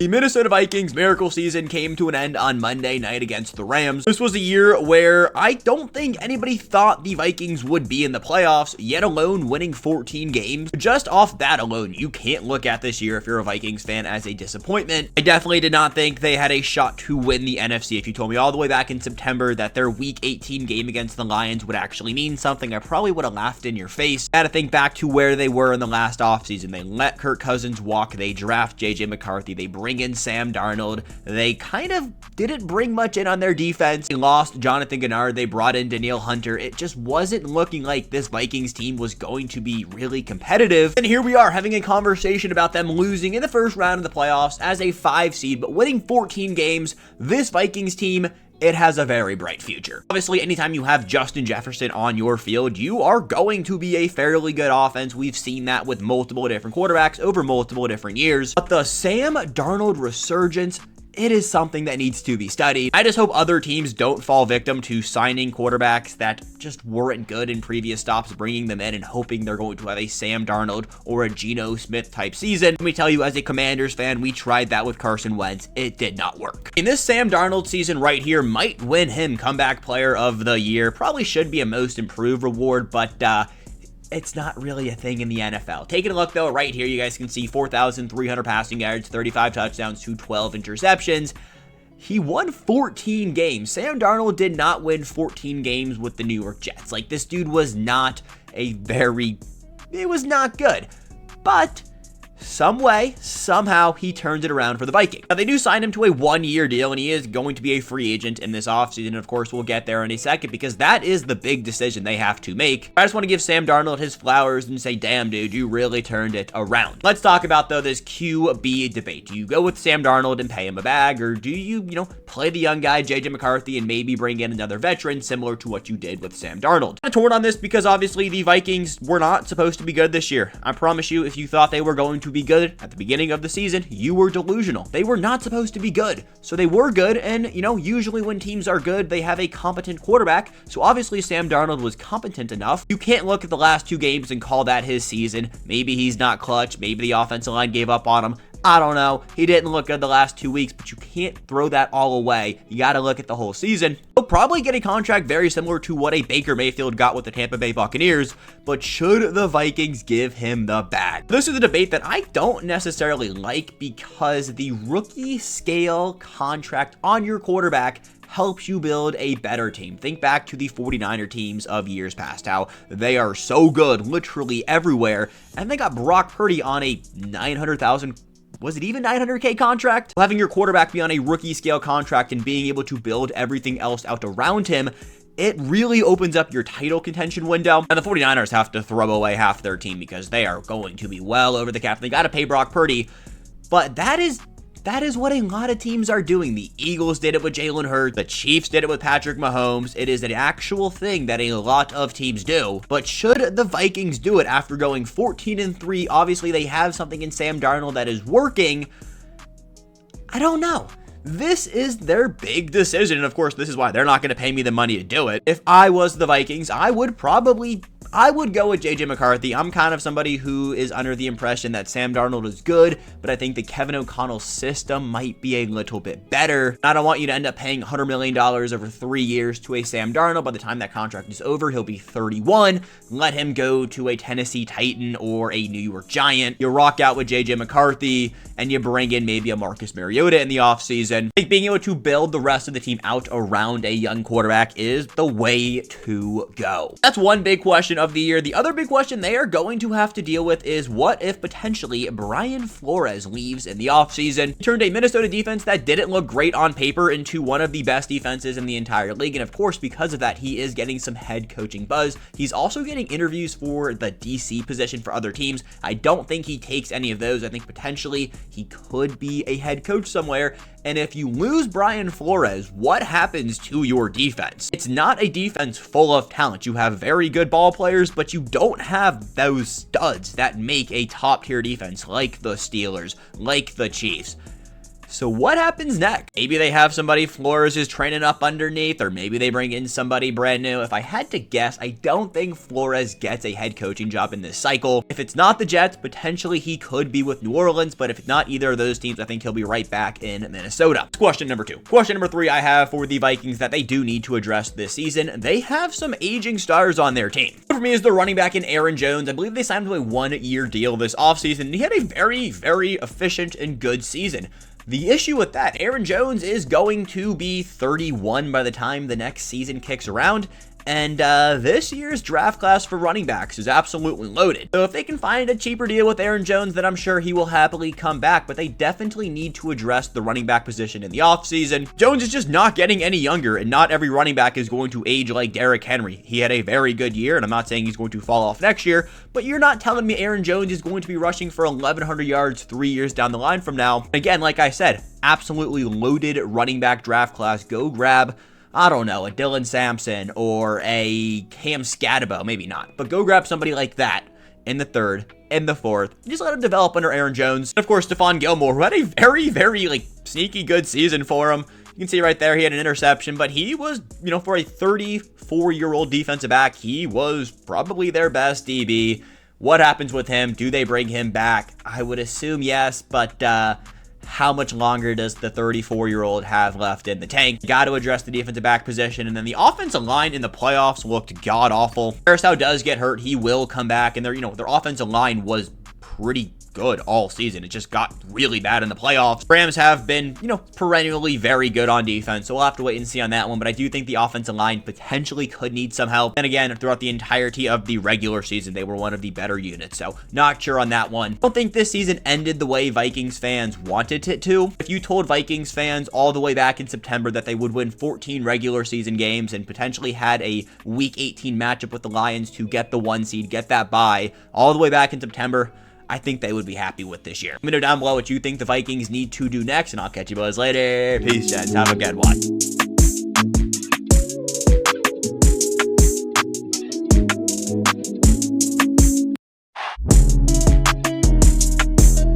The Minnesota Vikings miracle season came to an end on Monday night against the Rams. This was a year where I don't think anybody thought the Vikings would be in the playoffs, yet alone winning 14 games. Just off that alone, you can't look at this year if you're a Vikings fan as a disappointment. I definitely did not think they had a shot to win the NFC. If you told me all the way back in September that their Week 18 game against the Lions would actually mean something, I probably would have laughed in your face. I had to think back to where they were in the last offseason. They let Kirk Cousins walk. They draft J.J. McCarthy. They bring in Sam Darnold. They kind of didn't bring much in on their defense. They lost Jonathan Gennard. They brought in Danielle Hunter. It just wasn't looking like this Vikings team was going to be really competitive. And here we are having a conversation about them losing in the first round of the playoffs as a 5 seed, but winning 14 games. This Vikings team, it has a very bright future. Obviously, anytime you have Justin Jefferson on your field, you are going to be a fairly good offense. We've seen that with multiple different quarterbacks over multiple different years. But the Sam Darnold resurgence, it is something that needs to be studied. I just hope other teams don't fall victim to signing quarterbacks that just weren't good in previous stops, bringing them in and hoping they're going to have a Sam Darnold or a Geno Smith type season. Let me tell you, as a Commanders fan, we tried that with Carson Wentz. It did not work. And this Sam Darnold season right here might win him comeback player of the year. Probably should be a most improved reward, but it's not really a thing in the NFL. Taking a look, though, right here, you guys can see 4,300 passing yards, 35 touchdowns to 12 interceptions. He won 14 games. Sam Darnold did not win 14 games with the New York Jets. Like, this dude was not it was not good. But some way, somehow, he turns it around for the Vikings. Now, they do sign him to a 1-year deal, and he is going to be a free agent in this offseason. Of course, we'll get there in a second, because that is the big decision they have to make. I just want to give Sam Darnold his flowers and say, damn, dude, you really turned it around. Let's talk about, though, this QB debate. Do you go with Sam Darnold and pay him a bag, or do you, play the young guy, J.J. McCarthy, and maybe bring in another veteran, similar to what you did with Sam Darnold? I'm torn on this because, obviously, the Vikings were not supposed to be good this year. I promise you, if you thought they were going to be good at the beginning of the season, you were delusional. They were not supposed to be good. So they were good, and usually when teams are good, they have a competent quarterback. So obviously Sam Darnold was competent enough. You can't look at the last 2 games and call that his season. Maybe he's not clutch. Maybe the offensive line gave up on him. I don't know. He didn't look good the last 2 weeks, but you can't throw that all away. You got to look at the whole season. He'll probably get a contract very similar to what a Baker Mayfield got with the Tampa Bay Buccaneers, but should the Vikings give him the bag? This is a debate that I don't necessarily like, because the rookie scale contract on your quarterback helps you build a better team. Think back to the 49er teams of years past, how they are so good literally everywhere, and they got Brock Purdy on a $900,000, was it even $900K contract? Having your quarterback be on a rookie scale contract and being able to build everything else out around him, it really opens up your title contention window. And the 49ers have to throw away half their team because they are going to be well over the cap. They got to pay Brock Purdy, but that is what a lot of teams are doing. The Eagles did it with Jalen Hurts. The Chiefs did it with Patrick Mahomes. It is an actual thing that a lot of teams do. But should the Vikings do it after going 14-3? Obviously, they have something in Sam Darnold that is working. I don't know. This is their big decision. And of course, this is why they're not going to pay me the money to do it. If I was the Vikings, I would go with J.J. McCarthy. I'm kind of somebody who is under the impression that Sam Darnold is good, but I think the Kevin O'Connell system might be a little bit better. I don't want you to end up paying $100 million over 3 years to a Sam Darnold. By the time that contract is over, he'll be 31. Let him go to a Tennessee Titan or a New York Giant. You rock out with J.J. McCarthy, and you bring in maybe a Marcus Mariota in the offseason. I think being able to build the rest of the team out around a young quarterback is the way to go. That's one big question of the year. The other big question they are going to have to deal with is, what if potentially Brian Flores leaves in the offseason? He turned a Minnesota defense that didn't look great on paper into one of the best defenses in the entire league, and of course, because of that, he is getting some head coaching buzz. He's also getting interviews for the DC position for other teams. I don't think he takes any of those. I think potentially he could be a head coach somewhere. And if you lose Brian Flores, what happens to your defense? It's not a defense full of talent. You have very good ball players, but you don't have those studs that make a top tier defense like the Steelers, like the Chiefs. So what happens next? Maybe they have somebody Flores is training up underneath, or maybe they bring in somebody brand new. If I had to guess, I don't think Flores gets a head coaching job in this cycle. If it's not the Jets, potentially he could be with New Orleans, but if it's not either of those teams, I think he'll be right back in Minnesota. That's question number 2. Question number 3 I have for the Vikings that they do need to address this season. They have some aging stars on their team. For me is the running back in Aaron Jones. I believe they signed him to a 1-year deal this offseason, and he had a very, very efficient and good season. The issue with that, Aaron Jones is going to be 31 by the time the next season kicks around, and this year's draft class for running backs is absolutely loaded. So if they can find a cheaper deal with Aaron Jones, then I'm sure he will happily come back, but they definitely need to address the running back position in the offseason. Jones is just not getting any younger, and not every running back is going to age like Derrick Henry. He had a very good year, and I'm not saying he's going to fall off next year, but you're not telling me Aaron Jones is going to be rushing for 1,100 yards 3 years down the line from now. Again, like I said, absolutely loaded running back draft class. Go grab, I don't know, a Dylan Sampson or a Cam Scatabo, maybe not, but go grab somebody like that in the 3rd, in the 4th, just let him develop under Aaron Jones. And of course, Stephon Gilmore, who had a very, very sneaky good season for him. You can see right there, he had an interception, but he was, for a 34-year-old defensive back, he was probably their best DB. What happens with him? Do they bring him back? I would assume yes, but how much longer does the 34-year-old have left in the tank? Got to address the defensive back position. And then the offensive line in the playoffs looked god-awful. Parasau does get hurt. He will come back. And their offensive line was pretty good all season. It just got really bad in the playoffs. Rams have been, perennially very good on defense, so we'll have to wait and see on that one, but I do think the offensive line potentially could need some help. And again, throughout the entirety of the regular season, they were one of the better units, so not sure on that one. I don't think this season ended the way Vikings fans wanted it to. If you told Vikings fans all the way back in September that they would win 14 regular season games and potentially had a Week 18 matchup with the Lions to get the 1 seed, get that bye, all the way back in September, I think they would be happy with this year. Let me know down below what you think the Vikings need to do next, and I'll catch you boys later. Peace, gents. Have a good one.